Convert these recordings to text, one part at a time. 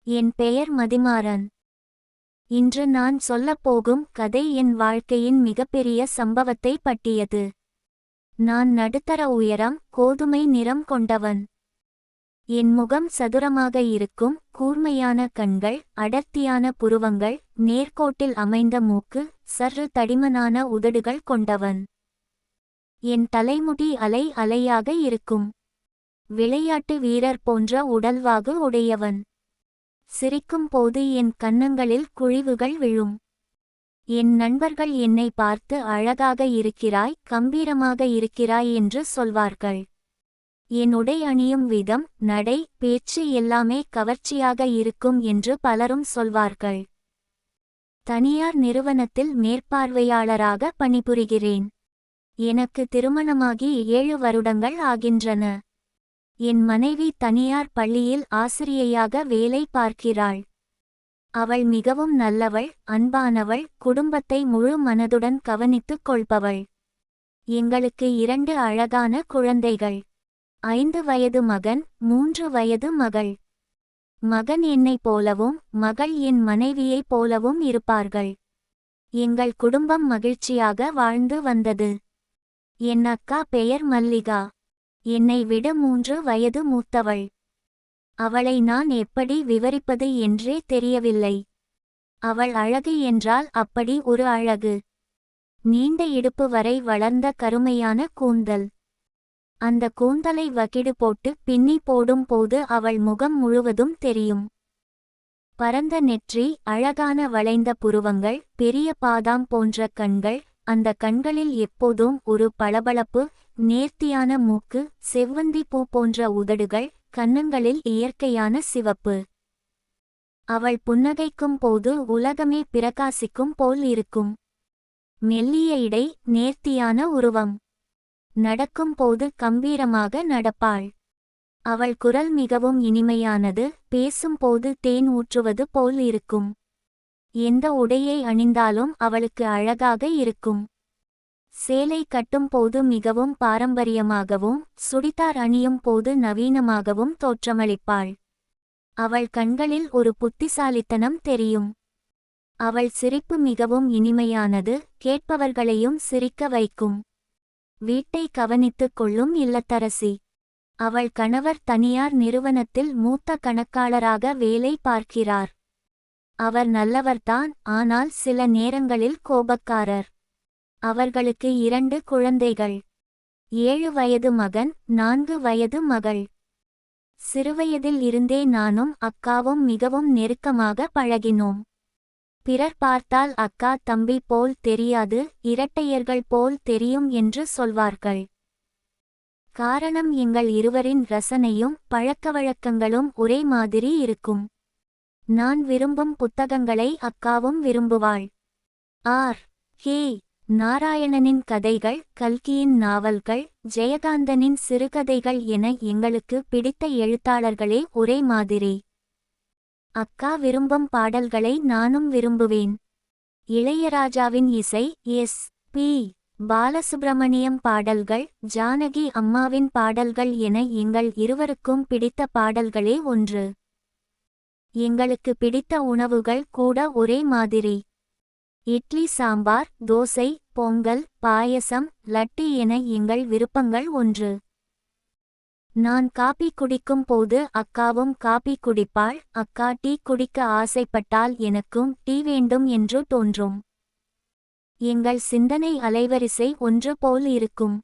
என் பெயர் மதிமாறன். இன்று நான் சொல்லப்போகும் கதை என் வாழ்க்கையின் மிகப்பெரிய சம்பவத்தை பற்றியது. நான் நடுத்தர உயரம், கோதுமை நிறம் கொண்டவன். என் முகம் சதுரமாக இருக்கும், கூர்மையான கண்கள், அடர்த்தியான புருவங்கள், நேர்கோட்டில் அமைந்த மூக்கு, சற்று தடிமனான உதடுகள் கொண்டவன். என் தலைமுடி அலை அலையாக இருக்கும். விளையாட்டு வீரர் போன்ற உடல்வாகு உடையவன். சிரிக்கும் போது என் கன்னங்களில் குழிவுகள் விழும். என் நண்பர்கள் என்னை பார்த்து அழகாக இருக்கிறாய், கம்பீரமாக இருக்கிறாய் என்று சொல்வார்கள். என் உடை அணியும் விதம், நடை, பேச்சு எல்லாமே கவர்ச்சியாக இருக்கும் என்று பலரும் சொல்வார்கள். தனியார் நிறுவனத்தில் மேற்பார்வையாளராக பணிபுரிகிறேன். எனக்கு திருமணமாகி 7 வருடங்கள் ஆகின்றன. என் மனைவி தனியார் பள்ளியில் ஆசிரியையாக வேலை பார்க்கிறாள். அவள் மிகவும் நல்லவள், அன்பானவள், குடும்பத்தை முழு மனதுடன் கவனித்துக் கொள்பவள். எங்களுக்கு 2 அழகான குழந்தைகள். 5 வயது மகன், 3 வயது மகள். மகன் என்னைப் போலவும் மகள் என் மனைவியைப் போலவும் இருப்பார்கள். எங்கள் குடும்பம் மகிழ்ச்சியாக வாழ்ந்து வந்தது. என் அக்கா பெயர் மல்லிகா. என்னை விட 3 வயது மூத்தவள். அவளை நான் எப்படி விவரிப்பது என்றே தெரியவில்லை. அவள் அழகு என்றால் அப்படி ஒரு அழகு. நீண்ட இடுப்பு வரை வளர்ந்த கருமையான கூந்தல். அந்த கூந்தலை வகிடு போட்டு பின்னி போடும் போது அவள் முகம் முழுவதும் தெரியும். பரந்த நெற்றி, அழகான வளைந்த புருவங்கள், பெரிய பாதாம் போன்ற கண்கள், அந்த கண்களில் எப்போதும் ஒரு பளபளப்பு, நேர்த்தியான மூக்கு, செவ்வந்தி பூ போன்ற உதடுகள், கன்னங்களில் இயற்கையான சிவப்பு. அவள் புன்னகைக்கும் போது உலகமே பிரகாசிக்கும் போல் இருக்கும். மெல்லிய இடை, நேர்த்தியான உருவம். நடக்கும் போது கம்பீரமாக நடப்பாள். அவள் குரல் மிகவும் இனிமையானது, பேசும்போது தேன் ஊற்றுவது போல் இருக்கும். எந்த உடையை அணிந்தாலும் அவளுக்கு அழகாக இருக்கும். சேலை கட்டும் போது மிகவும் பாரம்பரியமாகவும், சுடிதார் அணியும் போது நவீனமாகவும் தோற்றமளிப்பாள். அவள் கண்களில் ஒரு புத்திசாலித்தனம் தெரியும். அவள் சிரிப்பு மிகவும் இனிமையானது, கேட்பவர்களையும் சிரிக்க வைக்கும். வீட்டை கவனித்துக் கொள்ளும் இல்லத்தரசி. அவள் கணவர் தனியார் நிறுவனத்தில் மூத்த கணக்காளராக வேலை பார்க்கிறார். அவர் நல்லவர்தான், ஆனால் சில நேரங்களில் கோபக்காரர். அவர்களுக்கு 2 குழந்தைகள். 7 வயது மகன், 4 வயது மகள். சிறுவயதில் இருந்தே நானும் அக்காவும் மிகவும் நெருக்கமாக பழகினோம். பிறர் பார்த்தால் அக்கா தம்பி போல் தெரியாது, இரட்டையர்கள் போல் தெரியும் என்று சொல்வார்கள். காரணம் எங்கள் இருவரின் ரசனையும் பழக்கவழக்கங்களும் ஒரே மாதிரி இருக்கும். நான் விரும்பும் புத்தகங்களை அக்காவும் விரும்புவாள். ஆர். கே. நாராயணனின் கதைகள், கல்கியின் நாவல்கள், ஜெயகாந்தனின் சிறுகதைகள் என எங்களுக்கு பிடித்த எழுத்தாளர்களே ஒரே மாதிரி. அக்கா விரும்பும் பாடல்களை நானும் விரும்புவேன். இளையராஜாவின் இசை, எஸ். பி. பாலசுப்ரமணியம் பாடல்கள், ஜானகி அம்மாவின் பாடல்கள் என எங்கள் இருவருக்கும் பிடித்த பாடல்களே ஒன்று. எங்களுக்கு பிடித்த உணவுகள் கூட ஒரே மாதிரி. இட்லி, சாம்பார், தோசை, பொங்கல், பாயசம், லட்டு என எங்கள் விருப்பங்கள் ஒன்று. நான் காபி குடிக்கும் போது அக்காவும் காபி குடிப்பாள். அக்கா டீ குடிக்க ஆசைப்பட்டால் எனக்கும் டீ வேண்டும் என்று தோன்றும். எங்கள் சிந்தனை அலைவரிசை ஒன்று போல் இருக்கும்.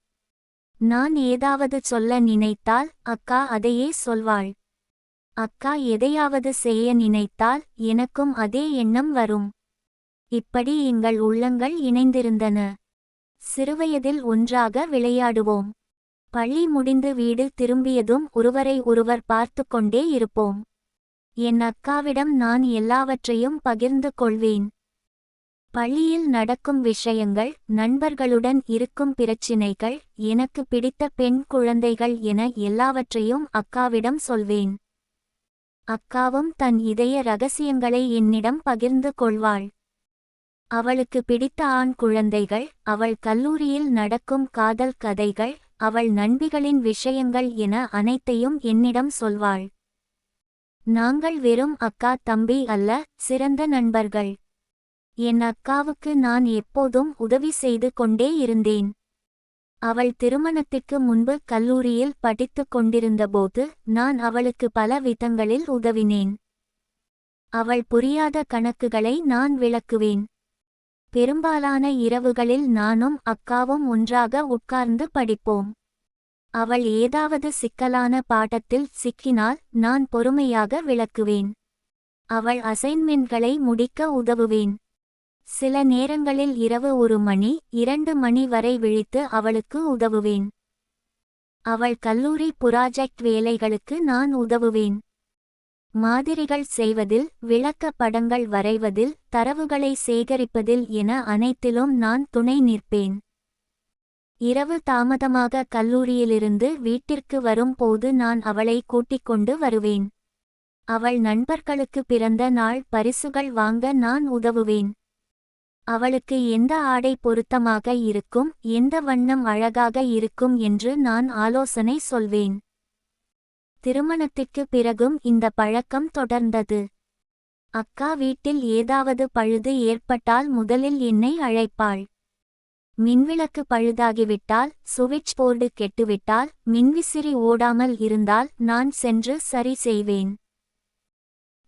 நான் ஏதாவது சொல்ல நினைத்தால் அக்கா அதையே சொல்வாள். அக்கா எதையாவது செய்ய நினைத்தால் எனக்கும் அதே எண்ணம் வரும். இப்படி எங்கள் உள்ளங்கள் இணைந்திருந்தன. சிறுவயதில் ஒன்றாக விளையாடுவோம். பள்ளி முடிந்து வீடு திரும்பியதும் ஒருவரை ஒருவர் பார்த்து கொண்டே இருப்போம். என் அக்காவிடம் நான் எல்லாவற்றையும் பகிர்ந்து கொள்வேன். பள்ளியில் நடக்கும் விஷயங்கள், நண்பர்களுடன் இருக்கும் பிரச்சினைகள், எனக்கு பிடித்த பெண் குழந்தைகள் என எல்லாவற்றையும் அக்காவிடம் சொல்வேன். அக்காவும் தன் இதய ரகசியங்களை என்னிடம் பகிர்ந்து கொள்வாள். அவளுக்கு பிடித்த ஆண் குழந்தைகள், அவள் கல்லூரியில் நடக்கும் காதல் கதைகள், அவள் நண்பிகளின் விஷயங்கள் என அனைத்தையும் என்னிடம் சொல்வாள். நாங்கள் வெறும் அக்கா தம்பி அல்ல, சிறந்த நண்பர்கள். என் அக்காவுக்கு நான் எப்போதும் உதவி செய்து கொண்டே இருந்தேன். அவள் திருமணத்திற்கு முன்பு கல்லூரியில் படித்துக் கொண்டிருந்தபோது நான் அவளுக்கு பல விதங்களில் உதவினேன். அவள் புரியாத கணக்குகளை நான் விளக்குவேன். பெரும்பாலான இரவுகளில் நானும் அக்காவும் ஒன்றாக உட்கார்ந்து படிப்போம். அவள் ஏதாவது சிக்கலான பாடத்தில் சிக்கினால் நான் பொறுமையாக விளக்குவேன். அவள் அசைன்மென்ட்களை முடிக்க உதவுவேன். சில நேரங்களில் இரவு 1 மணி 2 மணி வரை விழித்து அவளுக்கு உதவுவேன். அவள் கல்லூரி புராஜெக்ட் வேலைகளுக்கு நான் உதவுவேன். மாதிரிகள் செய்வதில், விளக்க படங்கள் வரைவதில், தரவுகளை சேகரிப்பதில் என அனைத்திலும் நான் துணை நிற்பேன். இரவு தாமதமாக கல்லூரியிலிருந்து வீட்டிற்கு வரும் போது நான் அவளை கூட்டிக் கொண்டு வருவேன். அவள் நண்பர்களுக்கு பிறந்த நாள் பரிசுகள் வாங்க நான் உதவுவேன். அவளுக்கு எந்த ஆடை பொருத்தமாக இருக்கும், எந்த வண்ணம் அழகாக இருக்கும் என்று நான் ஆலோசனை சொல்வேன். திருமணத்திற்கு பிறகும் இந்த பழக்கம் தொடர்ந்தது. அக்கா வீட்டில் ஏதாவது பழுது ஏற்பட்டால் முதலில் என்னை அழைப்பாள். மின்விளக்கு பழுதாகிவிட்டால், சுவிட்ச் போர்டு கெட்டுவிட்டால், மின்விசிறி ஓடாமல் இருந்தால் நான் சென்று சரி செய்வேன்.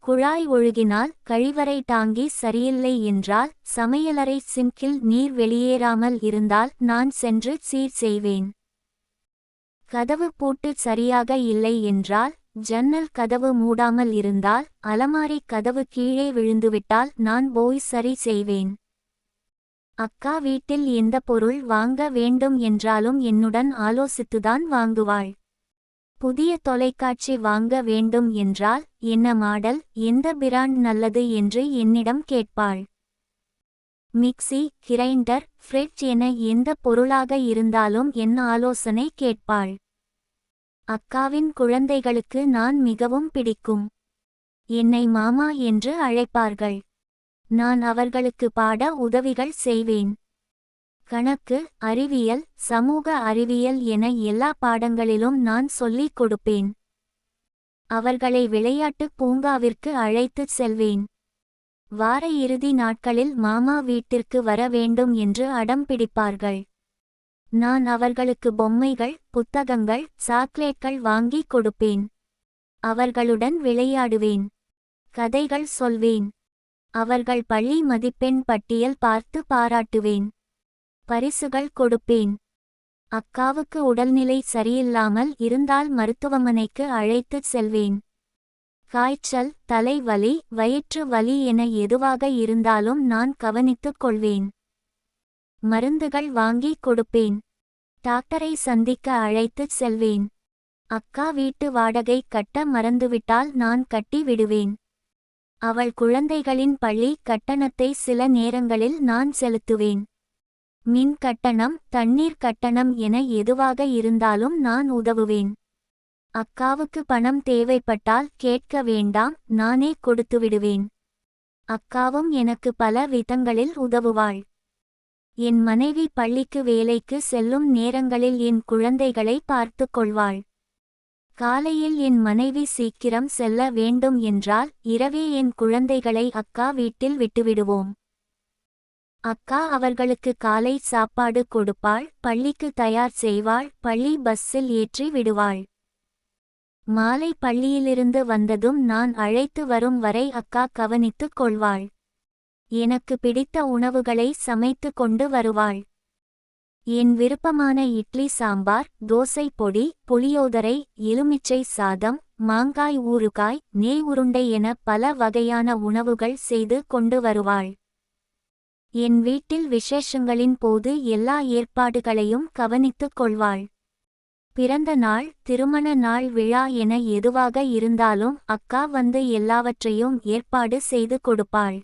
குழாய் ஒழுகினால், கழிவறை டாங்கி சரியில்லை என்றால், சமையலறை சிங்கில் நீர் வெளியேறாமல் இருந்தால் நான் சென்று சீர் செய்வேன். கதவு பூட்டு சரியாக இல்லை என்றால், ஜன்னல் கதவு மூடாமல் இருந்தால், அலமாரி கதவு கீழே விழுந்துவிட்டால் நான் போய் சரி செய்வேன். அக்கா வீட்டில் எந்த பொருள் வாங்க வேண்டும் என்றாலும் என்னுடன் ஆலோசித்துதான் வாங்குவாள். புதிய தொலைக்காட்சி வாங்க வேண்டும் என்றால், என்ன மாடல், எந்த பிராண்ட் நல்லது என்று என்னிடம் கேட்பாள். மிக்ஸி, கிரைண்டர், ஃப்ரிட்ஜ் என எந்த பொருளாக இருந்தாலும் என் ஆலோசனை கேட்பாள். அக்காவின் குழந்தைகளுக்கு நான் மிகவும் பிடிக்கும். என்னை மாமா என்று அழைப்பார்கள். நான் அவர்களுக்கு பாட உதவிகள் செய்வேன். கணக்கு, அறிவியல், சமூக அறிவியல் என எல்லா பாடங்களிலும் நான் சொல்லிக் கொடுப்பேன். அவர்களை விளையாட்டு பூங்காவிற்கு அழைத்துச் செல்வேன். வார இறுதி நாட்களில் மாமா வீட்டிற்கு வர வேண்டும் என்று அடம் பிடிப்பார்கள். நான் அவர்களுக்கு பொம்மைகள், புத்தகங்கள், சாக்லேட்கள் வாங்கி கொடுப்பேன். அவர்களுடன் விளையாடுவேன். கதைகள் சொல்வேன். அவர்கள் பள்ளி மதிப்பெண் பட்டியல் பார்த்து பாராட்டுவேன். பரிசுகள் கொடுப்பேன். அக்காவுக்கு உடல்நிலை சரியில்லாமல் இருந்தால் மருத்துவமனைக்கு அழைத்துச் செல்வேன். காய்ச்சல், தலைவலி, வயிற்று வலி என எதுவாக இருந்தாலும் நான் கவனித்துக் கொள்வேன். மருந்துகள் வாங்கி கொடுப்பேன். டாக்டரை சந்திக்க அழைத்துச் செல்வேன். அக்கா வீட்டு வாடகை கட்ட மறந்துவிட்டால் நான் கட்டி விடுவேன். அவள் குழந்தைகளின் பள்ளி கட்டணத்தை சில நேரங்களில் நான் செலுத்துவேன். மின் கட்டணம், தண்ணீர் கட்டணம் என எதுவாக இருந்தாலும் நான் உதவுவேன். அக்காவுக்கு பணம் தேவைப்பட்டால் கேட்க வேண்டாம், நானே கொடுத்துவிடுவேன். அக்காவும் எனக்கு பல விதங்களில் உதவுவாள். என் மனைவி பள்ளிக்கு வேலைக்கு செல்லும் நேரங்களில் என் குழந்தைகளை பார்த்துக் கொள்வாள். காலையில் என் மனைவி சீக்கிரம் செல்ல வேண்டும் என்றால் இரவே என் குழந்தைகளை அக்கா வீட்டில் விட்டுவிடுவோம். அக்கா அவர்களுக்கு காலை சாப்பாடு கொடுப்பாள், பள்ளிக்கு தயார் செய்வாள், பள்ளி பஸ்ஸில் ஏற்றி விடுவாள். மாலை பள்ளியிலிருந்து வந்ததும் நான் அழைத்து வரும் வரை அக்கா கவனித்துக் கொள்வாள். எனக்கு பிடித்த உணவுகளை சமைத்து கொண்டு வருவாள். என் விருப்பமான இட்லி சாம்பார், தோசை பொடி, புளியோதரை, எலுமிச்சை சாதம், மாங்காய் ஊறுகாய், நெய் உருண்டை என பல வகையான உணவுகள் செய்து கொண்டு வருவாள். என் வீட்டில் விசேஷங்களின் போது எல்லா ஏற்பாடுகளையும் கவனித்துக் கொள்வாள். பிறந்த நாள், திருமண நாள், விழா என எதுவாக இருந்தாலும் அக்கா வந்து எல்லாவற்றையும் ஏற்பாடு செய்து கொடுப்பாள்.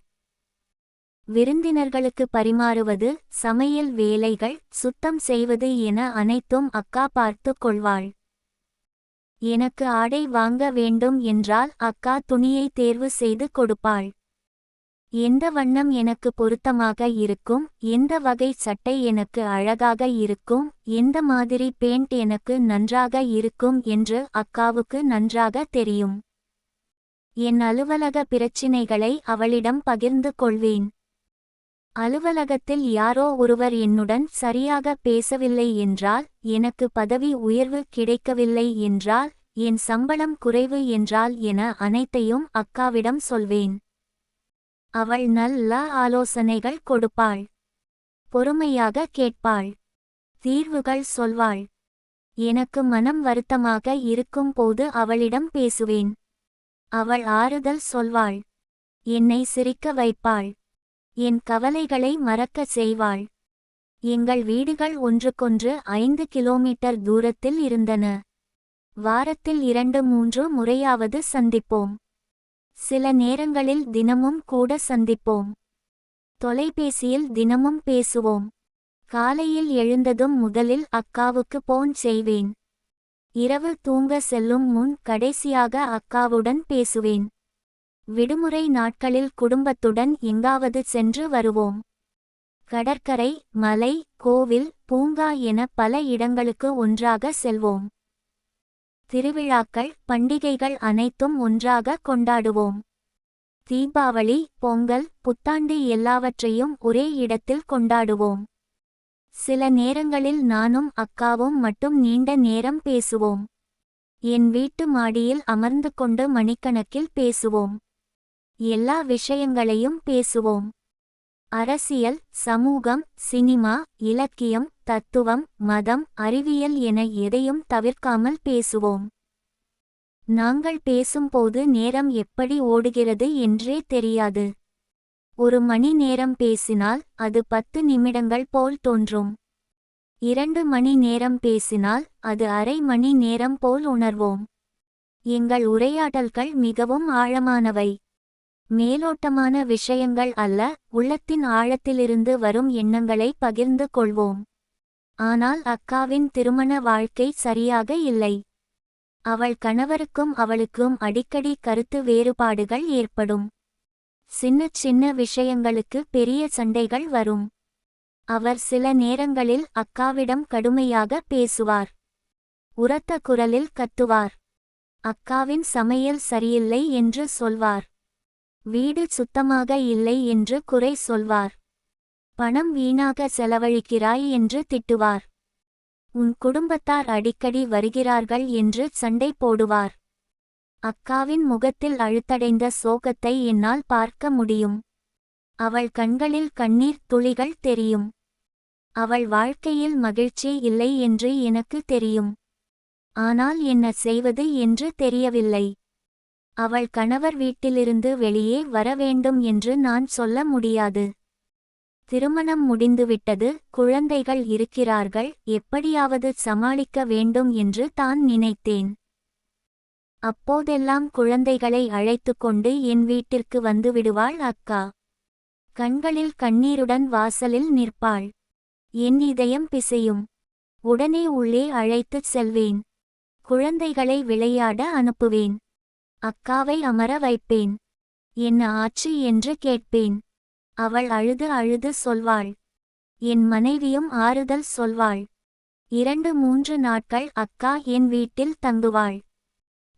விருந்தினர்களுக்கு பரிமாறுவது, சமையல் வேலைகள், சுத்தம் செய்வது என அனைத்தும் அக்கா பார்த்துக் கொள்வாள். எனக்கு ஆடை வாங்க வேண்டும் என்றால் அக்கா துணியை தேர்வு செய்து கொடுப்பாள். எந்த வண்ணம் எனக்கு பொருத்தமாக இருக்கும், எந்த வகை சட்டை எனக்கு அழகாக இருக்கும், எந்த மாதிரி பேண்ட் எனக்கு நன்றாக இருக்கும் என்று அக்காவுக்கு நன்றாக தெரியும். என் அலுவலக பிரச்சினைகளை அவளிடம் பகிர்ந்து கொள்வேன். அலுவலகத்தில் யாரோ ஒருவர் என்னுடன் சரியாக பேசவில்லை என்றால், எனக்கு பதவி உயர்வு கிடைக்கவில்லை என்றால், என் சம்பளம் குறைவு என்றால் என அனைத்தையும் அக்காவிடம் சொல்வேன். அவள் நல்ல ஆலோசனைகள் கொடுப்பாள். பொறுமையாக கேட்பாள். தீர்வுகள் சொல்வாள். எனக்கு மனம் வருத்தமாக இருக்கும் போது அவளிடம் பேசுவேன். அவள் ஆறுதல் சொல்வாள். என்னை சிரிக்க வைப்பாள். என் கவலைகளை மறக்கச் செய்வாள். எங்கள் வீடுகள் ஒன்றுக்கொன்று 5 கிலோமீட்டர் தூரத்தில் இருந்தன. வாரத்தில் 2-3 முறையாவது சந்திப்போம். சில நேரங்களில் தினமும் கூட சந்திப்போம். தொலைபேசியில் தினமும் பேசுவோம். காலையில் எழுந்ததும் முதலில் அக்காவுக்கு போன் செய்வேன். இரவு தூங்க செல்லும் முன் கடைசியாக அக்காவுடன் பேசுவேன். விடுமுறை நாட்களில் குடும்பத்துடன் எங்காவது சென்று வருவோம். கடற்கரை, மலை, கோவில், பூங்கா என பல இடங்களுக்கு ஒன்றாக செல்வோம். திருவிழாக்கள், பண்டிகைகள் அனைத்தும் ஒன்றாக கொண்டாடுவோம். தீபாவளி, பொங்கல், புத்தாண்டு எல்லாவற்றையும் ஒரே இடத்தில் கொண்டாடுவோம். சில நேரங்களில் நானும் அக்காவும் மட்டும் நீண்ட நேரம் பேசுவோம். என் வீட்டு மாடியில் அமர்ந்து கொண்டு மணிக்கணக்கில் பேசுவோம். எல்லா விஷயங்களையும் பேசுவோம். அரசியல், சமூகம், சினிமா, இலக்கியம், தத்துவம், மதம், அறிவியல் என எதையும் தவிர்க்காமல் பேசுவோம். நாங்கள் பேசும்போது நேரம் எப்படி ஓடுகிறது என்றே தெரியாது. 1 மணி நேரம் பேசினால் அது 10 நிமிடங்கள் போல் தோன்றும். 2 மணி நேரம் பேசினால் அது அரை மணி நேரம் போல் உணர்வோம். எங்கள் உரையாடல்கள் மிகவும் ஆழமானவை. மேலோட்டமான விஷயங்கள் அல்ல, உள்ளத்தின் ஆழத்திலிருந்து வரும் எண்ணங்களை பகிர்ந்து கொள்வோம். ஆனால் அக்காவின் திருமண வாழ்க்கை சரியாக இல்லை. அவள் கணவருக்கும் அவளுக்கும் அடிக்கடி கருத்து வேறுபாடுகள் ஏற்படும். சின்ன சின்ன விஷயங்களுக்கு பெரிய சண்டைகள் வரும். அவர் சில நேரங்களில் அக்காவிடம் கடுமையாக பேசுவார். உரத்த குரலில் கத்துவார். அக்காவின் சமையல் சரியில்லை என்று சொல்வார். வீடு சுத்தமாக இல்லை என்று குறை சொல்வார். பணம் வீணாக செலவழிக்கிறாய் என்று திட்டுவார். உன் குடும்பத்தார் அடிக்கடி வருகிறார்கள் என்று சண்டை போடுவார். அக்காவின் முகத்தில் அழுத்தடைந்த சோகத்தை என்னால் பார்க்க முடியும். அவள் கண்களில் கண்ணீர் துளிகள் தெரியும். அவள் வாழ்க்கையில் மகிழ்ச்சி இல்லை என்று எனக்கு தெரியும். ஆனால் என்ன செய்வது என்று தெரியவில்லை. அவள் கணவர் வீட்டிலிருந்து வெளியே வர வேண்டும் என்று நான் சொல்ல முடியாது. திருமணம் முடிந்துவிட்டது, குழந்தைகள் இருக்கிறார்கள், எப்படியாவது சமாளிக்க வேண்டும் என்று தான் நினைத்தேன். அப்போதெல்லாம் குழந்தைகளை அழைத்துக்கொண்டு என் வீட்டிற்கு வந்துவிடுவாள் அக்கா. கண்களில் கண்ணீருடன் வாசலில் நிற்பாள். என் இதயம் பிசையும். உடனே உள்ளே அழைத்துச் செல்வேன். குழந்தைகளை விளையாட அனுப்புவேன். அக்காவை அமர வைப்பேன். என்ன ஆச்சு என்று கேட்பேன். அவள் அழுது அழுது சொல்வாள். என் மனைவியும் ஆறுதல் சொல்வாள். 2-3 நாட்கள் அக்கா என் வீட்டில் தங்குவாள்.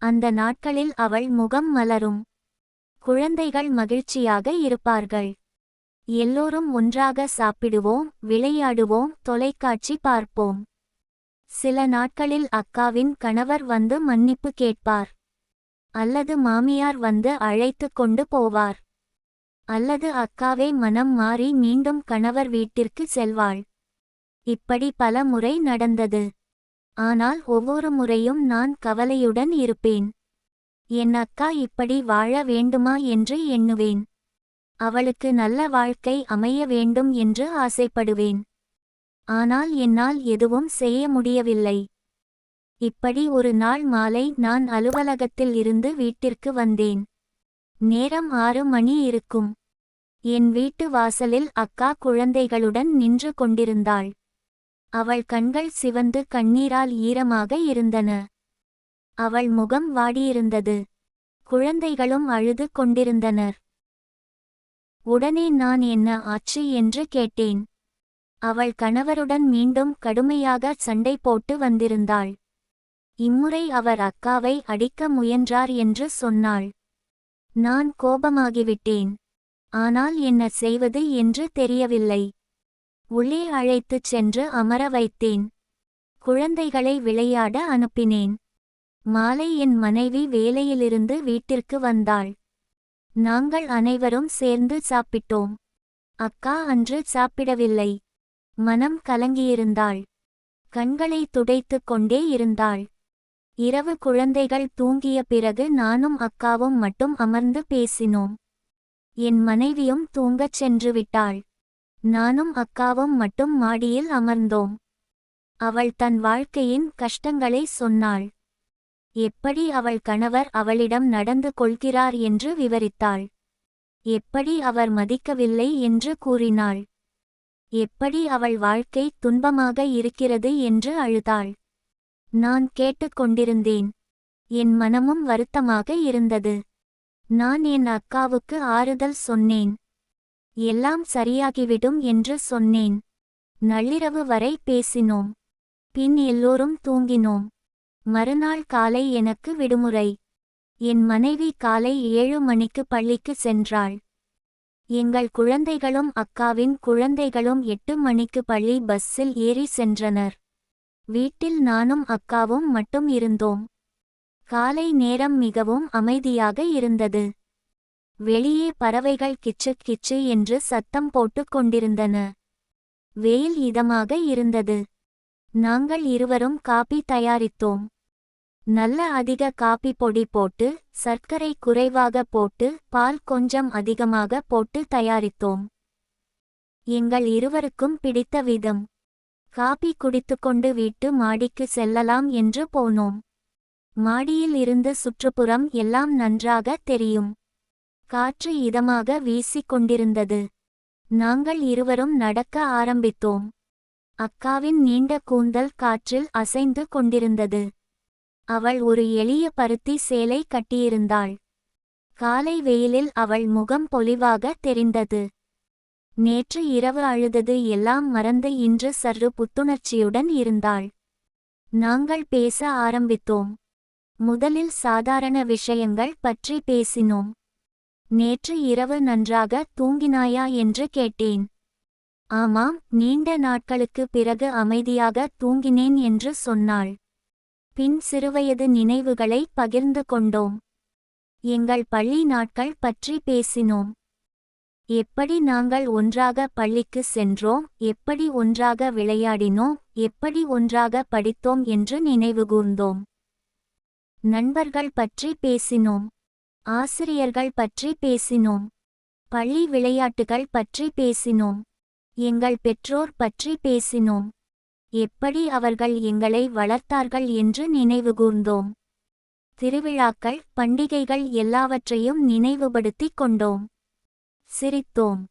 அந்த நாட்களில் அவள் முகம் மலரும். குழந்தைகள் மகிழ்ச்சியாக இருப்பார்கள். எல்லோரும் ஒன்றாக சாப்பிடுவோம், விளையாடுவோம், தொலைக்காட்சி பார்ப்போம். சில நாட்களில் அக்காவின் கணவர் வந்து மன்னிப்பு கேட்பார். அல்லது மாமியார் வந்து அழைத்து கொண்டு போவார். அல்லது அக்காவே மனம் மாறி மீண்டும் கணவர் வீட்டிற்கு செல்வாள். இப்படி பல முறை நடந்தது. ஆனால் ஒவ்வொரு முறையும் நான் கவலையுடன் இருப்பேன். என் அக்கா இப்படி வாழ வேண்டுமா என்று எண்ணுவேன். அவளுக்கு நல்ல வாழ்க்கை அமைய வேண்டும் என்று ஆசைப்படுவேன். ஆனால் என்னால் எதுவும் செய்ய முடியவில்லை. இப்படி ஒரு நாள் மாலை நான் அலுவலகத்தில் இருந்து வீட்டிற்கு வந்தேன். நேரம் 6 மணி இருக்கும். என் வீட்டு வாசலில் அக்கா குழந்தைகளுடன் நின்று கொண்டிருந்தாள். அவள் கண்கள் சிவந்து கண்ணீரால் ஈரமாக இருந்தன. அவள் முகம் வாடியிருந்தது. குழந்தைகளும் அழுது கொண்டிருந்தனர். உடனே நான் என்ன ஆச்சு என்று கேட்டேன். அவள் கணவருடன் மீண்டும் கடுமையாக சண்டை போட்டு வந்திருந்தாள். இம்முறை அவர் அக்காவை அடிக்க முயன்றார் என்று சொன்னாள். நான் கோபமாகிவிட்டேன். ஆனால் என்ன செய்வது என்று தெரியவில்லை. உள்ளே அழைத்துச் சென்று அமர வைத்தேன். குழந்தைகளை விளையாட அனுப்பினேன். மாலை என் மனைவி வேலையிலிருந்து வீட்டிற்கு வந்தாள். நாங்கள் அனைவரும் சேர்ந்து சாப்பிட்டோம். அக்கா அன்று சாப்பிடவில்லை. மனம் கலங்கியிருந்தாள். கண்களை துடைத்துக் கொண்டே இருந்தாள். இரவு குழந்தைகள் தூங்கிய பிறகு நானும் அக்காவும் மட்டும் அமர்ந்து பேசினோம். என் மனைவியும் தூங்கச் சென்று விட்டாள். நானும் அக்காவும் மட்டும் மாடியில் அமர்ந்தோம். அவள் தன் வாழ்க்கையின் கஷ்டங்களை சொன்னாள். எப்படி அவள் கணவர் அவளிடம் நடந்து கொள்கிறார் என்று விவரித்தாள். எப்படி அவர் மதிக்கவில்லை என்று கூறினாள். எப்படி அவள் வாழ்க்கை துன்பமாக இருக்கிறது என்று அழுதாள். நான் கேட்டுக்கொண்டிருந்தேன். என் மனமும் வருத்தமாக இருந்தது. நான் என் அக்காவுக்கு ஆறுதல் சொன்னேன். எல்லாம் சரியாகிவிடும் என்று சொன்னேன். நள்ளிரவு வரை பேசினோம். பின் எல்லோரும் தூங்கினோம். மறுநாள் காலை எனக்கு விடுமுறை. என் மனைவி காலை 7 மணிக்கு பள்ளிக்கு சென்றாள். எங்கள் குழந்தைகளும் அக்காவின் குழந்தைகளும் 8 மணிக்கு பள்ளி பஸ்ஸில் ஏறி சென்றனர். வீட்டில் நானும் அக்காவும் மட்டும் இருந்தோம். காலை நேரம் மிகவும் அமைதியாக இருந்தது. வெளியே பறவைகள் கிச்சு கிச்சு என்று சத்தம் போட்டுக் கொண்டிருந்தன. வெயில் இதமாக இருந்தது. நாங்கள் இருவரும் காபி தயாரித்தோம். நல்ல அதிக காபி பொடி போட்டு, சர்க்கரை குறைவாக போட்டு, பால் கொஞ்சம் அதிகமாக போட்டு தயாரித்தோம். எங்கள் இருவருக்கும் பிடித்த விதம். காபி குடித்துக்கொண்டு வீட்டு மாடிக்கு செல்லலாம் என்று போனோம். மாடியில் இருந்து சுற்றுப்புறம் எல்லாம் நன்றாக தெரியும். காற்று இதமாக வீசிக் கொண்டிருந்தது. நாங்கள் இருவரும் நடக்க ஆரம்பித்தோம். அக்காவின் நீண்ட கூந்தல் காற்றில் அசைந்து கொண்டிருந்தது. அவள் ஒரு எளிய பருத்தி சேலை கட்டியிருந்தாள். காலை வெயிலில் அவள் முகம் பொலிவாக தெரிந்தது. நேற்று இரவு அழுதது எல்லாம் மறந்து இன்று சற்று புத்துணர்ச்சியுடன் இருந்தாள். நாங்கள் பேச ஆரம்பித்தோம். முதலில் சாதாரண விஷயங்கள் பற்றி பேசினோம். நேற்று இரவு நன்றாக தூங்கினாயா என்று கேட்டேன். ஆமாம், நீண்ட நாட்களுக்கு பிறகு அமைதியாக தூங்கினேன் என்று சொன்னாள். பின் சிறுவயது நினைவுகளை பகிர்ந்து கொண்டோம். எங்கள் பள்ளி நாட்கள் பற்றி பேசினோம். எப்படி நாங்கள் ஒன்றாக பள்ளிக்கு சென்றோம், எப்படி ஒன்றாக விளையாடினோம், எப்படி ஒன்றாக படித்தோம் என்று நினைவுகூர்ந்தோம். நண்பர்கள் பற்றி பேசினோம். ஆசிரியர்கள் பற்றி பேசினோம். பள்ளி விளையாட்டுகள் பற்றி பேசினோம். எங்கள் பெற்றோர் பற்றி பேசினோம். எப்படி அவர்கள் எங்களை வளர்த்தார்கள் என்று நினைவுகூர்ந்தோம். திருவிழாக்கள், பண்டிகைகள் எல்லாவற்றையும் நினைவுபடுத்திக் கொண்டோம். சிரித்தோம்.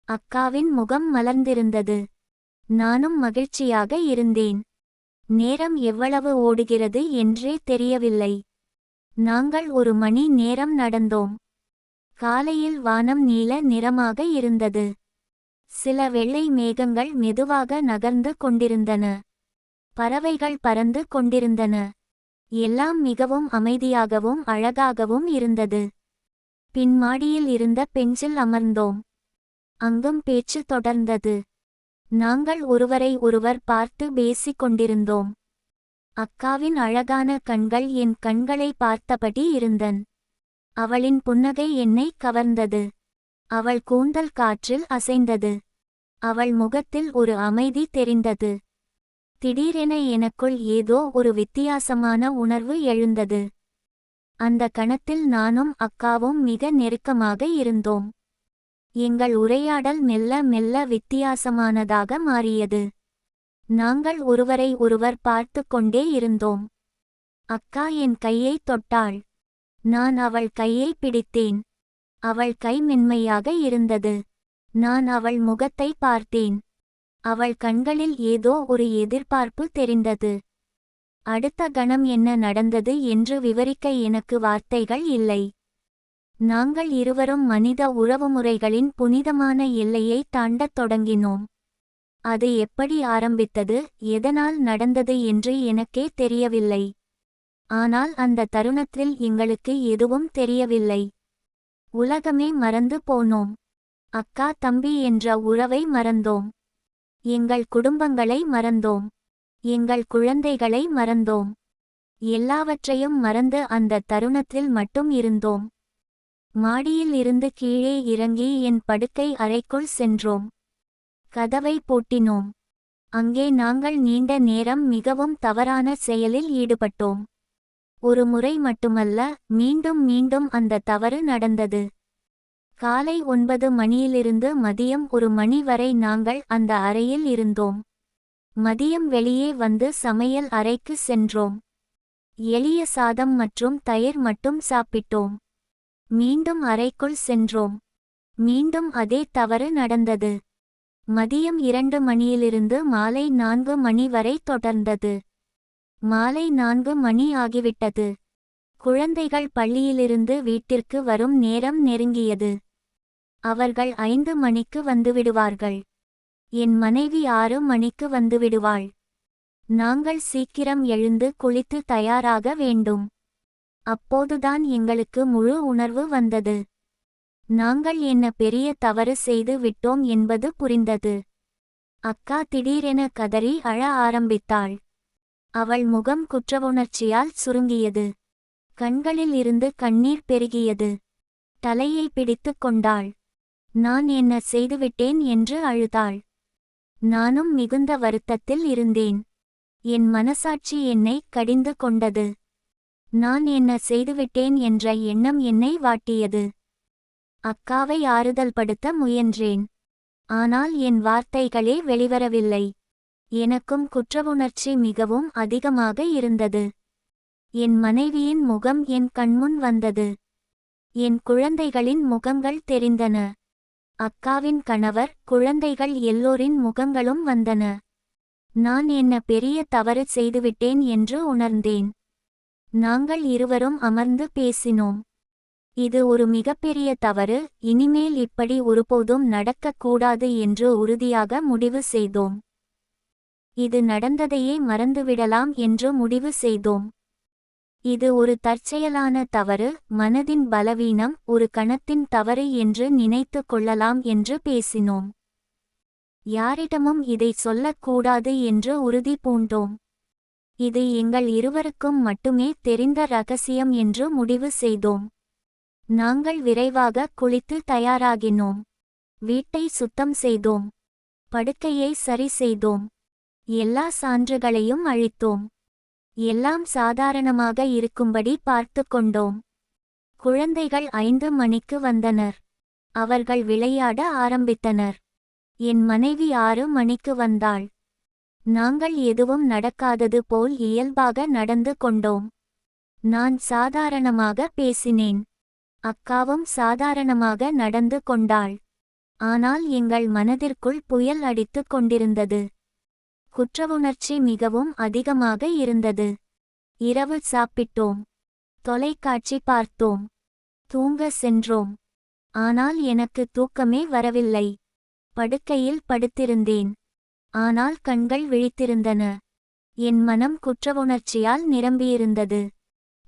அக்காவின் முகம் மலர்ந்திருந்தது. நானும் மகிழ்ச்சியாக இருந்தேன். நேரம் எவ்வளவு ஓடுகிறது என்றே தெரியவில்லை. நாங்கள் 1 மணி நேரம் நடந்தோம். காலையில் வானம் நீல நிறமாக இருந்தது. சில வெள்ளை மேகங்கள் மெதுவாக நகர்ந்து கொண்டிருந்தன. பறவைகள் பறந்து கொண்டிருந்தன. எல்லாம் மிகவும் அமைதியாகவும் அழகாகவும் இருந்தது. பின்மாடியில் இருந்த பெஞ்சில் அமர்ந்தோம். அங்கும் பேச்சு தொடர்ந்தது. நாங்கள் ஒருவரை ஒருவர் பார்த்து பேசிக் கொண்டிருந்தோம். அக்காவின் அழகான கண்கள் என் கண்களை பார்த்தபடி இருந்தன. அவளின் புன்னகை என்னை கவர்ந்தது. அவள் கூந்தல் காற்றில் அசைந்தது. அவள் முகத்தில் ஒரு அமைதி தெரிந்தது. திடீரென எனக்குள் ஏதோ ஒரு வித்தியாசமான உணர்வு எழுந்தது. அந்த கணத்தில் நானும் அக்காவும் மிக நெருக்கமாக இருந்தோம். எங்கள் உரையாடல் மெல்ல மெல்ல வித்தியாசமானதாக மாறியது. நாங்கள் ஒருவரை ஒருவர் பார்த்து கொண்டே இருந்தோம். அக்கா என் கையை தொட்டாள். நான் அவள் கையை பிடித்தேன். அவள் கை மென்மையாக இருந்தது. நான் அவள் முகத்தை பார்த்தேன். அவள் கண்களில் ஏதோ ஒரு எதிர்பார்ப்பு தெரிந்தது. அடுத்த கணம் என்ன நடந்தது என்று விவரிக்க எனக்கு வார்த்தைகள் இல்லை. நாங்கள் இருவரும் மனித உறவுமுறைகளின் புனிதமான எல்லையை தாண்டத் தொடங்கினோம். அது எப்படி ஆரம்பித்தது, எதனால் நடந்தது என்று எனக்கே தெரியவில்லை. ஆனால் அந்த தருணத்தில் எங்களுக்கு எதுவும் தெரியவில்லை. உலகமே மறந்து போனோம். அக்கா தம்பி என்ற உறவை மறந்தோம். எங்கள் குடும்பங்களை மறந்தோம். எங்கள் குழந்தைகளை மறந்தோம். எல்லாவற்றையும் மறந்து அந்த தருணத்தில் மட்டும் இருந்தோம். மாடியில் இருந்து கீழே இறங்கி என் படுக்கை அறைக்குள் சென்றோம். கதவை பூட்டினோம். அங்கே நாங்கள் நீண்ட நேரம் மிகவும் தவறான செயலில் ஈடுபட்டோம். ஒரு முறை மட்டுமல்ல, மீண்டும் மீண்டும் அந்த தவறு நடந்தது. காலை 9 மணியிலிருந்து மதியம் 1 மணி வரை நாங்கள் அந்த அறையில் இருந்தோம். மதியம் வெளியே வந்து சமையல் அறைக்கு சென்றோம். எளிய சாதம் மற்றும் தயிர் மட்டும் சாப்பிட்டோம். மீண்டும் அறைக்குள் சென்றோம். மீண்டும் அதே தவறு நடந்தது. மதியம் 2 மணியிலிருந்து மாலை 4 மணி வரை தொடர்ந்தது. மாலை 4 மணி ஆகிவிட்டது. குழந்தைகள் பள்ளியிலிருந்து வீட்டிற்கு வரும் நேரம் நெருங்கியது. அவர்கள் 5 மணிக்கு வந்துவிடுவார்கள். என் மனைவி 6 மணிக்கு வந்துவிடுவாள். நாங்கள் சீக்கிரம் எழுந்து குளித்து தயாராக வேண்டும். அப்போதுதான் எங்களுக்கு முழு உணர்வு வந்தது. நாங்கள் என்ன பெரிய தவறு செய்து விட்டோம் என்பது புரிந்தது. அக்கா திடீரென கதறி அழ ஆரம்பித்தாள். அவள் முகம் குற்றவுணர்ச்சியால் சுருங்கியது. கண்களில் இருந்து கண்ணீர் பெருகியது. தலையை பிடித்து கொண்டாள். நான் என்ன செய்துவிட்டேன் என்று அழுதாள். நானும் மிகுந்த வருத்தத்தில் இருந்தேன். என் மனசாட்சி என்னை கடிந்து கொண்டது. நான் என்ன செய்துவிட்டேன் என்ற எண்ணம் என்னை வாட்டியது. அக்காவை ஆறுதல்படுத்த முயன்றேன். ஆனால் என் வார்த்தைகளே வெளிவரவில்லை. எனக்கும் குற்றவுணர்ச்சி மிகவும் அதிகமாக இருந்தது. என் மனைவியின் முகம் என் கண்முன் வந்தது. என் குழந்தைகளின் முகங்கள் தெரிந்தன. அக்காவின் கணவர், குழந்தைகள் எல்லோரின் முகங்களும் வந்தன. நான் என்ன பெரிய தவறு செய்துவிட்டேன் என்று உணர்ந்தேன். நாங்கள் இருவரும் அமர்ந்து பேசினோம். இது ஒரு மிகப்பெரிய தவறு, இனிமேல் இப்படி ஒருபோதும் நடக்கக்கூடாது என்று உறுதியாக முடிவு செய்தோம். இது நடந்ததையே மறந்துவிடலாம் என்று முடிவு செய்தோம். இது ஒரு தற்செயலான தவறு, மனதின் பலவீனம், ஒரு கணத்தின் தவறு என்று நினைத்து கொள்ளலாம் என்று பேசினோம். யாரிடமும் இதை சொல்லக்கூடாது என்று உறுதி பூண்டோம். இது எங்கள் இருவருக்கும் மட்டுமே தெரிந்த ரகசியம் என்று முடிவு செய்தோம். நாங்கள் விரைவாக குளித்து தயாராகினோம். வீட்டை சுத்தம் செய்தோம். படுக்கையை சரி செய்தோம். எல்லா சான்றுகளையும் அழித்தோம். எல்லாம் சாதாரணமாக இருக்கும்படி பார்த்து கொண்டோம். குழந்தைகள் 5 மணிக்கு வந்தனர். அவர்கள் விளையாட ஆரம்பித்தனர். என் மனைவி 6 மணிக்கு வந்தாள். நாங்கள் எதுவும் நடக்காதது போல் இயல்பாக நடந்து கொண்டோம். நான் சாதாரணமாக பேசினேன். அக்காவும் சாதாரணமாக நடந்து கொண்டாள். ஆனால் எங்கள் மனதிற்குள் புயல் அடித்துக் கொண்டிருந்தது. குற்றவுணர்ச்சி மிகவும் அதிகமாக இருந்தது. இரவு சாப்பிட்டோம். தொலைக்காட்சி பார்த்தோம். தூங்க சென்றோம். ஆனால் எனக்கு தூக்கமே வரவில்லை. படுக்கையில் படுத்திருந்தேன். ஆனால் கண்கள் விழித்திருந்தன. என் மனம் குற்றவுணர்ச்சியால் நிரம்பியிருந்தது.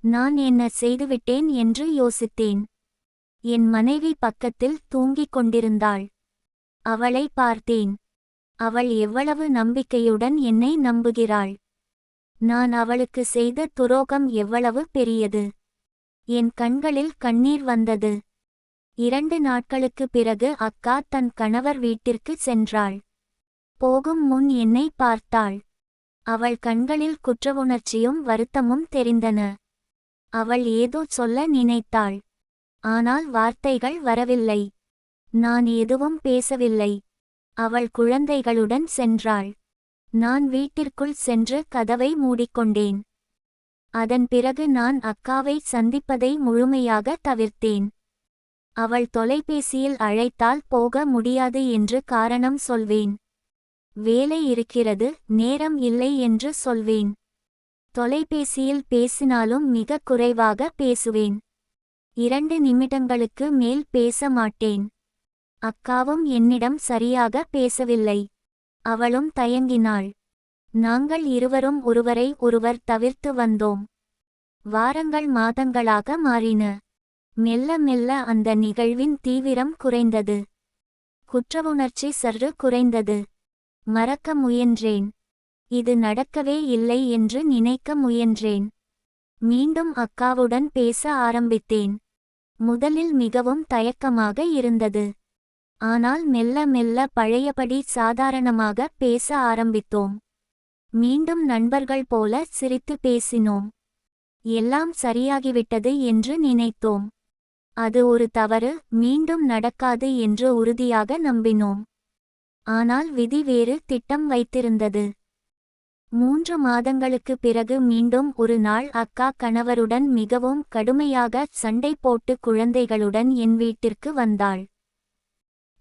நான் என்ன செய்துவிட்டேன் என்று யோசித்தேன். என் மனைவி பக்கத்தில் தூங்கிக் கொண்டிருந்தாள். அவளை பார்த்தேன். அவள் எவ்வளவு நம்பிக்கையுடன் என்னை நம்புகிறாள். நான் அவளுக்கு செய்த துரோகம் எவ்வளவு பெரியது. என் கண்களில் கண்ணீர் வந்தது. 2 நாட்களுக்கு பிறகு அக்கா தன் கணவர் வீட்டிற்கு சென்றாள். போகும் முன் என்னை பார்த்தாள். அவள் கண்களில் குற்றவுணர்ச்சியும் வருத்தமும் தெரிந்தன. அவள் ஏதோ சொல்ல நினைத்தாள். ஆனால் வார்த்தைகள் வரவில்லை. நான் எதுவும் பேசவில்லை. அவள் குழந்தைகளுடன் சென்றாள். நான் வீட்டிற்குள் சென்று கதவை மூடிக்கொண்டேன். அதன் பிறகு நான் அக்காவை சந்திப்பதை முழுமையாக தவிர்த்தேன். அவள் தொலைபேசியில் அழைத்தால் போக முடியாது என்று காரணம் சொல்வேன். வேலை இருக்கிறது, நேரம் இல்லை என்று சொல்வேன். தொலைபேசியில் பேசினாலும் மிக குறைவாக பேசுவேன். 2 நிமிடங்களுக்கு மேல் பேச மாட்டேன். அக்காவும் என்னிடம் சரியாக பேசவில்லை. அவளும் தயங்கினாள். நாங்கள் இருவரும் ஒருவரை ஒருவர் தவிர்த்து வந்தோம். வாரங்கள் மாதங்களாக மாறின. மெல்ல மெல்ல அந்த நிகழ்வின் தீவிரம் குறைந்தது. குற்றவுணர்ச்சி சற்று குறைந்தது. மறக்க முயன்றேன். இது நடக்கவே இல்லை என்று நினைக்க முயன்றேன். மீண்டும் அக்காவுடன் பேச ஆரம்பித்தேன். முதலில் மிகவும் தயக்கமாக இருந்தது. ஆனால் மெல்ல மெல்ல பழையபடி சாதாரணமாக பேச ஆரம்பித்தோம். மீண்டும் நண்பர்கள் போல சிரித்து பேசினோம். எல்லாம் சரியாகிவிட்டது என்று நினைத்தோம். அது ஒரு தவறு, மீண்டும் நடக்காது என்று உறுதியாக நம்பினோம். ஆனால் விதி வேறு திட்டம் வைத்திருந்தது. 3 மாதங்களுக்கு பிறகு மீண்டும் ஒரு நாள் அக்கா கணவருடன் மிகவும் கடுமையாக சண்டை போட்டு குழந்தைகளுடன் என் வீட்டிற்கு வந்தாள்.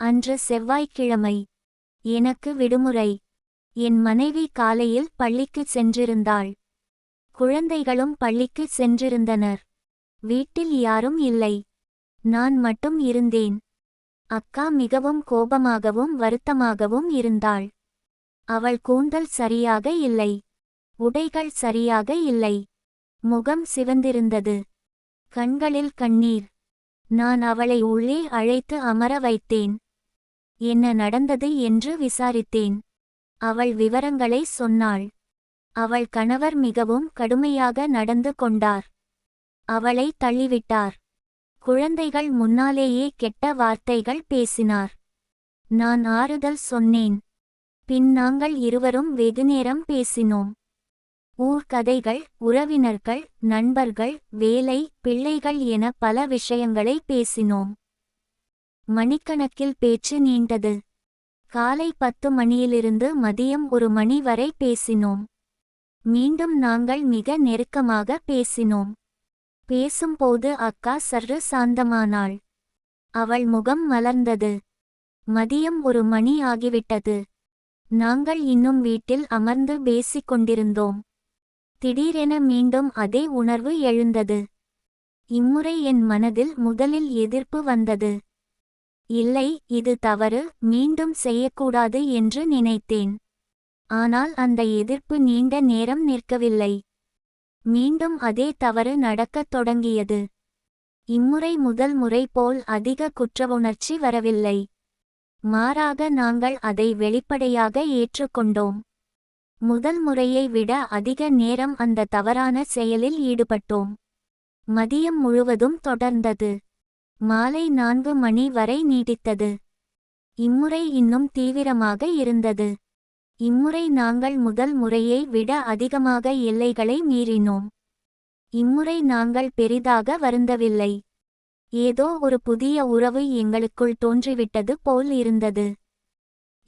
அன்று செவ்வாய்க்கிழமை. எனக்கு விடுமுறை. என் மனைவி காலையில் பள்ளிக்கு சென்றிருந்தாள். குழந்தைகளும் பள்ளிக்கு சென்றிருந்தனர். வீட்டில் யாரும் இல்லை. நான் மட்டும் இருந்தேன். அக்கா மிகவும் கோபமாகவும் வருத்தமாகவும் இருந்தாள். அவள் கூந்தல் சரியாக இல்லை. உடைகள் சரியாக இல்லை. முகம் சிவந்திருந்தது. கண்களில் கண்ணீர். நான் அவளை உள்ளே அழைத்து அமர வைத்தேன். என்ன நடந்தது என்று விசாரித்தேன். அவள் விவரங்களை சொன்னாள். அவள் கணவர் மிகவும் கடுமையாக நடந்து கொண்டார். அவளை தள்ளிவிட்டார். குழந்தைகள் முன்னாலேயே கெட்ட வார்த்தைகள் பேசினார். நான் ஆறுதல் சொன்னேன். பின் நாங்கள் இருவரும் வெகுநேரம் பேசினோம். ஊர்க்கதைகள், உறவினர்கள், நண்பர்கள், வேலை, பிள்ளைகள் என பல விஷயங்களை பேசினோம். மணிக்கணக்கில் பேச்சு நீண்டது. காலை 10 மணியிலிருந்து மதியம் 1 மணி வரை பேசினோம். மீண்டும் நாங்கள் மிக நெருக்கமாக பேசினோம். பேசும்போது அக்கா சற்று சாந்தமானாள். அவள் முகம் மலர்ந்தது. மதியம் 1 மணி ஆகிவிட்டது. நாங்கள் இன்னும் வீட்டில் அமர்ந்து பேசிக் கொண்டிருந்தோம். திடீரென மீண்டும் அதே உணர்வு எழுந்தது. இம்முறை என் மனதில் முதலில் எதிர்ப்பு வந்தது. இல்லை, இது தவறு, மீண்டும் செய்யக்கூடாது என்று நினைத்தேன். ஆனால் அந்த எதிர்ப்பு நீண்ட நேரம் நிற்கவில்லை. மீண்டும் அதே தவறு நடக்கத் தொடங்கியது. இம்முறை முதல் முறை போல் அதிக குற்றவுணர்ச்சி வரவில்லை. மாறாக நாங்கள் அதை வெளிப்படையாக ஏற்றுக்கொண்டோம். முதல் முறையை விட அதிக நேரம் அந்த தவறான செயலில் ஈடுபட்டோம். மதியம் முழுவதும் தொடர்ந்தது. மாலை 4 மணி வரை நீடித்தது. இம்முறை இன்னும் தீவிரமாக இருந்தது. இம்முறை நாங்கள் முதல் முறையை விட அதிகமாக எல்லைகளை மீறினோம். இம்முறை நாங்கள் பெரிதாக வருந்தவில்லை. ஏதோ ஒரு புதிய உறவு எங்களுக்குள் தோன்றிவிட்டது போல் இருந்தது.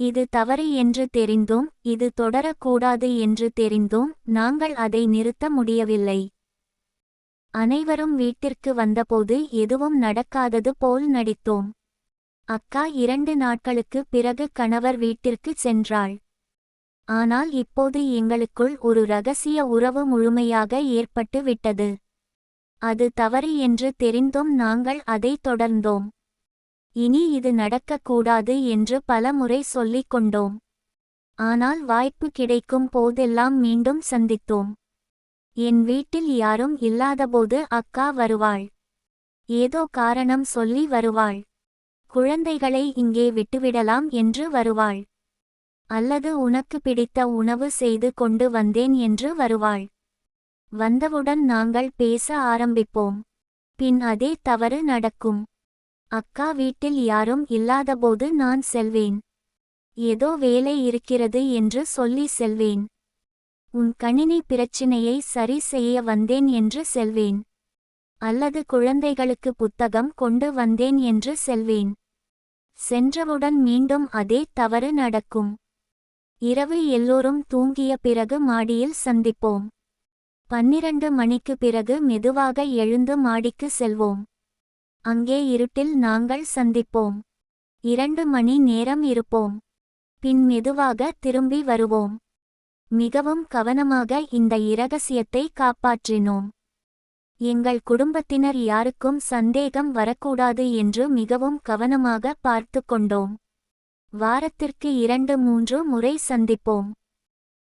இது தவறு என்று தெரிந்தும், இது தொடரக்கூடாது என்று தெரிந்தும் நாங்கள் அதை நிறுத்த முடியவில்லை. அனைவரும் வீட்டிற்கு வந்தபோது எதுவும் நடக்காதது போல் நடித்தோம். அக்கா 2 நாட்களுக்கு பிறகு கணவர் வீட்டிற்கு சென்றாள். ஆனால் இப்போது எங்களுக்குள் ஒரு இரகசிய உறவு முழுமையாக ஏற்பட்டு விட்டது. அது தவறு என்று தெரிந்தும் நாங்கள் அதை தொடர்ந்தோம். இனி இது நடக்கக்கூடாது என்று பல முறை சொல்லிக் கொண்டோம். ஆனால் வாய்ப்பு கிடைக்கும் போதெல்லாம் மீண்டும் சந்தித்தோம். என் வீட்டில் யாரும் இல்லாதபோது அக்கா வருவாள். ஏதோ காரணம் சொல்லி வருவாள். குழந்தைகளை இங்கே விட்டுவிடலாம் என்று வருவாள். அல்லது உனக்கு பிடித்த உணவு செய்து கொண்டு வந்தேன் என்று வருவாள். வந்தவுடன் நாங்கள் பேச ஆரம்பிப்போம். பின் அதே தவறு நடக்கும். அக்கா வீட்டில் யாரும் இல்லாதபோது நான் செல்வேன். ஏதோ வேலை இருக்கிறது என்று சொல்லி செல்வேன். உன் கணினி பிரச்சினையை சரி செய்ய வந்தேன் என்று செல்வேன். அல்லது குழந்தைகளுக்கு புத்தகம் கொண்டு வந்தேன் என்று செல்வேன். சென்றவுடன் மீண்டும் அதே தவறு நடக்கும். இரவு எல்லோரும் தூங்கிய பிறகு மாடியில் சந்திப்போம். 12 மணிக்கு பிறகு மெதுவாக எழுந்து மாடிக்கு செல்வோம். அங்கே இருட்டில் நாங்கள் சந்திப்போம். 2 மணி நேரம் இருப்போம். பின் மெதுவாக திரும்பி வருவோம். மிகவும் கவனமாக இந்த இரகசியத்தை காப்பாற்றினோம். எங்கள் குடும்பத்தினர் யாருக்கும் சந்தேகம் வரக்கூடாது என்று மிகவும் கவனமாக பார்த்து கொண்டோம். வாரத்திற்கு 2-3 முறை சந்திப்போம்.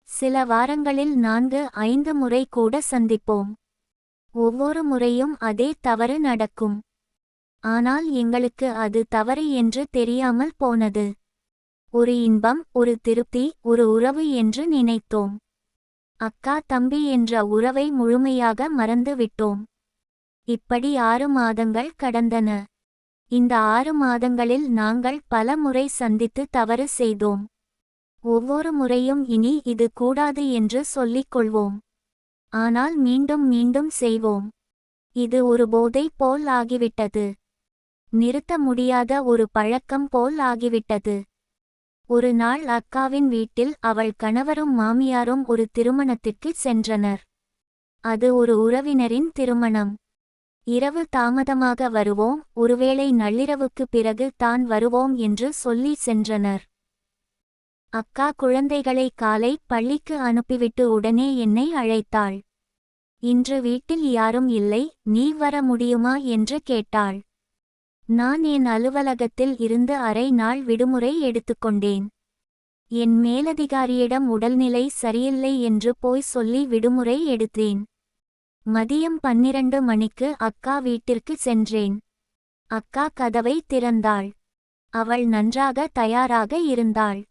சில வாரங்களில் 4-5 முறை கூட சந்திப்போம். ஒவ்வொரு முறையும் அதே தவறு நடக்கும். ஆனால் எங்களுக்கு அது தவறு என்று தெரியாமல் போனது. ஒரு இன்பம், ஒரு திருப்தி, ஒரு உறவு என்று நினைத்தோம். அக்கா தம்பி என்ற உறவை முழுமையாக மறந்து விட்டோம். இப்படி 6 மாதங்கள் கடந்தன. இந்த 6 மாதங்களில் நாங்கள் பல முறை சந்தித்து தவறு செய்தோம். ஒவ்வொரு முறையும் இனி இது கூடாது என்று சொல்லிக் கொள்வோம். ஆனால் மீண்டும் மீண்டும் செய்வோம். இது ஒரு போதை போல் ஆகிவிட்டது. நிறுத்த முடியாத ஒரு பழக்கம் போல் ஆகிவிட்டது. ஒரு நாள் அக்காவின் வீட்டில் அவள் கணவரும் மாமியாரும் ஒரு திருமணத்திற்கு சென்றனர். அது ஒரு உறவினரின் திருமணம். இரவு தாமதமாக வருவோம், ஒருவேளை நள்ளிரவுக்கு பிறகு தான் வருவோம் என்று சொல்லி சென்றனர். அக்கா குழந்தைகளை காலை பள்ளிக்கு அனுப்பிவிட்டு உடனே என்னை அழைத்தாள். இன்று வீட்டில் யாரும் இல்லை, நீ வர முடியுமா என்று கேட்டாள். நான் என் அலுவலகத்தில் இருந்து அரை நாள் விடுமுறை எடுத்துக்கொண்டேன். என் மேலதிகாரியிடம் உடல்நிலை சரியில்லை என்று போய் சொல்லி விடுமுறை எடுத்தேன். மதியம் 12 மணிக்கு அக்கா வீட்டிற்கு சென்றேன். அக்கா கதவை திறந்தாள். அவள் நன்றாக தயாராக இருந்தாள்.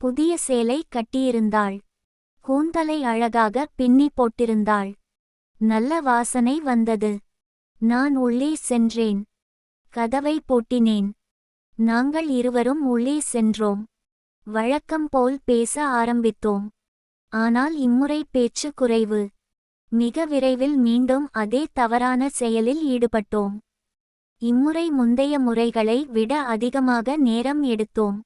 புதிய சேலை கட்டியிருந்தாள். கூந்தலை அழகாக பின்னி போட்டிருந்தாள். நல்ல வாசனை வந்தது. நான் உள்ளே சென்றேன். கதவை பூட்டினேன். நாங்கள் இருவரும் உள்ளே சென்றோம். வழக்கம் போல் பேச ஆரம்பித்தோம். ஆனால் இம்முறை பேச்சு குறைவு. மிக விரைவில் மீண்டும் அதே தவறான செயலில் ஈடுபட்டோம். இம்முறை முந்தைய முறைகளை விட அதிகமாக நேரம் எடுத்தோம்.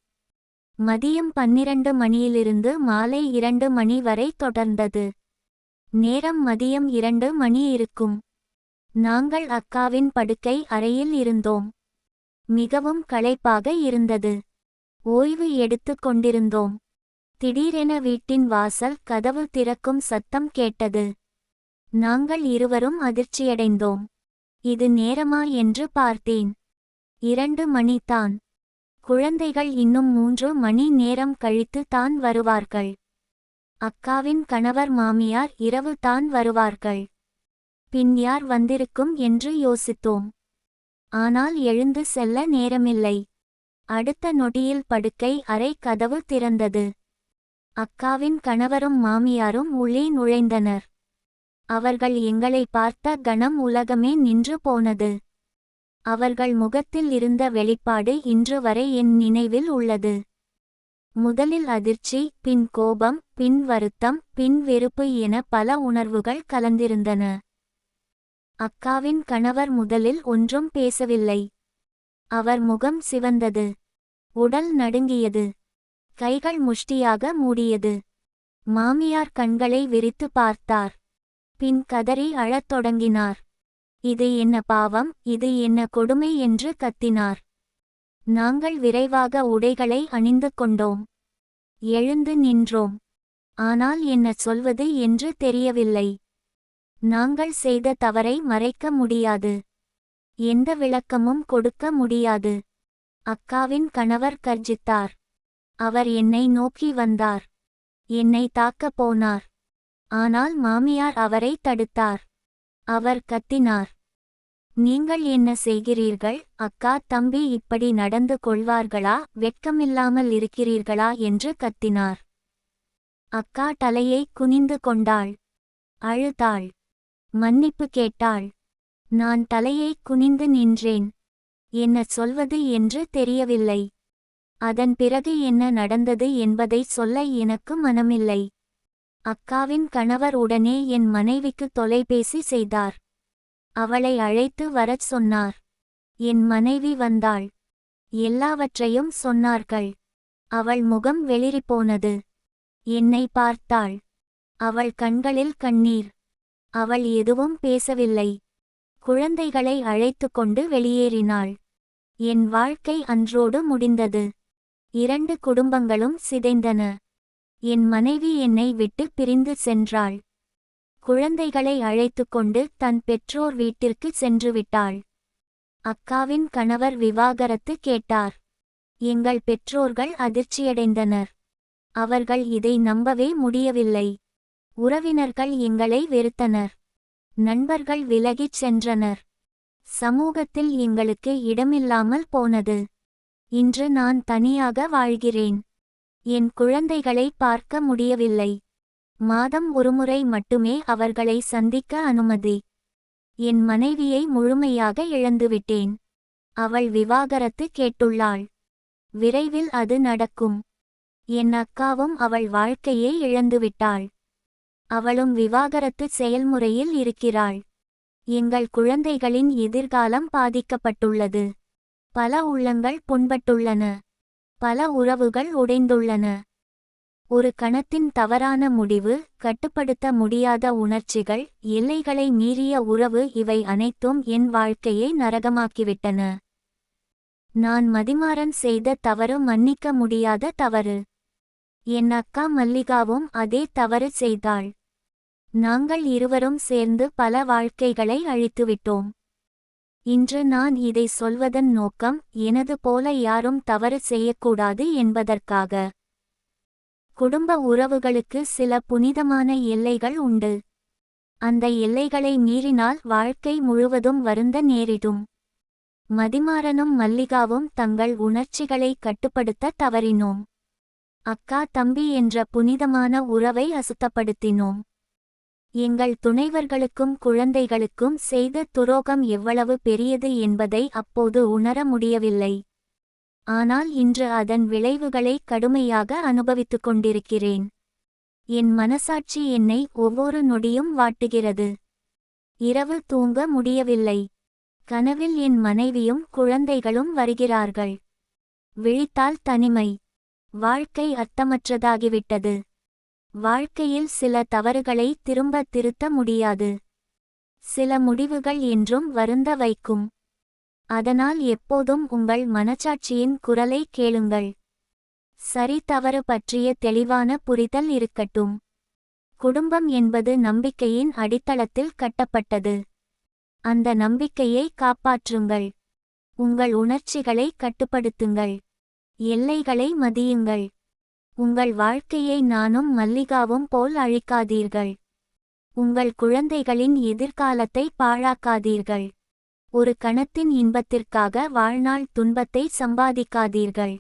மதியம் 12 மணியிலிருந்து மாலை 2 மணி வரை தொடர்ந்தது. நேரம் மதியம் 2 மணி இருக்கும். நாங்கள் அக்காவின் படுக்கை அறையில் இருந்தோம். மிகவும் களைப்பாக இருந்தது. ஓய்வு எடுத்து கொண்டிருந்தோம். திடீரென வீட்டின் வாசல் கதவு திறக்கும் சத்தம் கேட்டது. நாங்கள் இருவரும் அதிர்ச்சியடைந்தோம். இது நேரமா என்று பார்த்தேன். 2 மணிதான். குழந்தைகள் இன்னும் 3 மணி நேரம் கழித்து தான் வருவார்கள். அக்காவின் கணவர் மாமியார் இரவு தான் வருவார்கள். பின் யார் வந்திருக்கும் என்று யோசித்தோம். ஆனால் எழுந்து செல்ல நேரமில்லை. அடுத்த நொடியில் படுக்கை அறை கதவு திறந்தது. அக்காவின் கணவரும் மாமியாரும் உள்ளே நுழைந்தனர். அவர்கள் எங்களை பார்த்த கணம் உலகமே நின்று போனது. அவர்கள் முகத்தில் இருந்த வெளிப்பாடு இன்று வரை என் நினைவில் உள்ளது. முதலில் அதிர்ச்சி, பின் கோபம், பின் வருத்தம், பின் வெறுப்பு என பல உணர்வுகள் கலந்திருந்தன. அக்காவின் கணவர் முதலில் ஒன்றும் பேசவில்லை. அவர் முகம் சிவந்தது. உடல் நடுங்கியது. கைகள் முஷ்டியாக மூடியது. மாமியார் கண்களை விரித்து பார்த்தார். பின் கதறி அழத் தொடங்கினார். இது என்ன பாவம், இது என்ன கொடுமை என்று கத்தினார். நாங்கள் விரைவாக உடைகளை அணிந்து கொண்டோம். எழுந்து நின்றோம். ஆனால் என்ன சொல்வது என்று தெரியவில்லை. நாங்கள் செய்த தவறை மறைக்க முடியாது. எந்த விளக்கமும் கொடுக்க முடியாது. அக்காவின் கணவர் கர்ஜித்தார். அவர் என்னை நோக்கி வந்தார். என்னை தாக்கப் போனார். ஆனால் மாமியார் அவரை தடுத்தார். அவர் கத்தினார். நீங்கள் என்ன செய்கிறீர்கள்? அக்கா தம்பி இப்படி நடந்து கொள்வார்களா? வெட்கமில்லாமல் இருக்கிறீர்களா என்று கத்தினார். அக்கா தலையை குனிந்து கொண்டாள். அழுதாள். மன்னிப்பு கேட்டாள். நான் தலையை குனிந்து நின்றேன். என்ன சொல்வது என்று தெரியவில்லை. அதன் பிறகு என்ன நடந்தது என்பதை சொல்ல எனக்கு மனமில்லை. அக்காவின் கணவர் உடனே என் மனைவிக்கு தொலைபேசி செய்தார். அவளை அழைத்து வரச் சொன்னார். என் மனைவி வந்தாள். எல்லாவற்றையும் சொன்னார்கள். அவள் முகம் வெளிரிப்போனது. என்னை பார்த்தாள். அவள் கண்களில் கண்ணீர். அவள் எதுவும் பேசவில்லை. குழந்தைகளை அழைத்து கொண்டு வெளியேறினாள். என் வாழ்க்கை அன்றோடு முடிந்தது. 2 குடும்பங்களும் சிதைந்தன. என் மனைவி என்னை விட்டு பிரிந்து சென்றாள். குழந்தைகளை அழைத்து கொண்டு தன் பெற்றோர் வீட்டிற்கு சென்றுவிட்டாள். அக்காவின் கணவர் விவாகரத்து கேட்டார். எங்கள் பெற்றோர்கள் அதிர்ச்சியடைந்தனர். அவர்கள் இதை நம்பவே முடியவில்லை. உறவினர்கள் எங்களை வெறுத்தனர். நண்பர்கள் விலகிச் சென்றனர். சமூகத்தில் எங்களுக்கு இடமில்லாமல் போனது. இன்று நான் தனியாக வாழ்கிறேன். என் குழந்தைகளை பார்க்க முடியவில்லை. மாதம் ஒருமுறை மட்டுமே அவர்களை சந்திக்க அனுமதி. என் மனைவியை முழுமையாக இழந்துவிட்டேன். அவள் விவாகரத்து கேட்டுள்ளாள். விரைவில் அது நடக்கும். என் அக்காவும் அவள் வாழ்க்கையை இழந்துவிட்டாள். அவளும் விவாகரத்து செயல்முறையில் இருக்கிறாள். எங்கள் குழந்தைகளின் எதிர்காலம் பாதிக்கப்பட்டுள்ளது. பல உள்ளங்கள் புண்பட்டுள்ளன. பல உறவுகள் உடைந்துள்ளன. ஒரு கணத்தின் தவறான முடிவு, கட்டுப்படுத்த முடியாத உணர்ச்சிகள், எல்லைகளை மீறிய உறவு, இவை அனைத்தும் என் வாழ்க்கையை நரகமாக்கிவிட்டன. நான் மதிமாறன் செய்த தவறு மன்னிக்க முடியாத தவறு. என் அக்கா மல்லிகாவும் அதே தவறு செய்தாள். நாங்கள் இருவரும் சேர்ந்து பல வாழ்க்கைகளை அழித்துவிட்டோம். இன்று நான் இதை சொல்வதன் நோக்கம், எனது போல யாரும் தவறு செய்யக்கூடாது என்பதற்காக. குடும்ப உறவுகளுக்கு சில புனிதமான எல்லைகள் உண்டு. அந்த எல்லைகளை மீறினால் வாழ்க்கை முழுவதும் வருந்த நேரிடும். மதிமாறனும் மல்லிகாவும் தங்கள் உணர்ச்சிகளை கட்டுப்படுத்த தவறினோம். அக்கா தம்பி என்ற புனிதமான உறவை அசுத்தப்படுத்தினோம். எங்கள் துணைவர்களுக்கும் குழந்தைகளுக்கும் செய்த துரோகம் எவ்வளவு பெரியது என்பதை அப்போது உணர முடியவில்லை. ஆனால் இன்று அதன் விளைவுகளை கடுமையாக அனுபவித்துக் கொண்டிருக்கிறேன். என் மனசாட்சி என்னை ஒவ்வொரு நொடியும் வாட்டுகிறது. இரவு தூங்க முடியவில்லை. கனவில் என் மனைவியும் குழந்தைகளும் வருகிறார்கள். விழித்தால் தனிமை. வாழ்க்கை அர்த்தமற்றதாகிவிட்டது. வாழ்க்கையில் சில தவறுகளை திரும்ப திருத்த முடியாது. சில முடிவுகள் என்றும் வருந்த வைக்கும். அதனால் எப்போதும் உங்கள் மனச்சாட்சியின் குரலை கேளுங்கள். சரி தவறு பற்றிய தெளிவான புரிதல் இருக்கட்டும். குடும்பம் என்பது நம்பிக்கையின் அடித்தளத்தில் கட்டப்பட்டது. அந்த நம்பிக்கையை காப்பாற்றுங்கள். உங்கள் உணர்ச்சிகளை கட்டுப்படுத்துங்கள். எல்லைகளை மதியுங்கள். உங்கள் வாழ்க்கையை நானும் மல்லிகாவும் போல் அழிக்காதீர்கள். உங்கள் குழந்தைகளின் எதிர்காலத்தை பாழாக்காதீர்கள். ஒரு கணத்தின் இன்பத்திற்காக வாழ்நாள் துன்பத்தை சம்பாதிக்காதீர்கள்.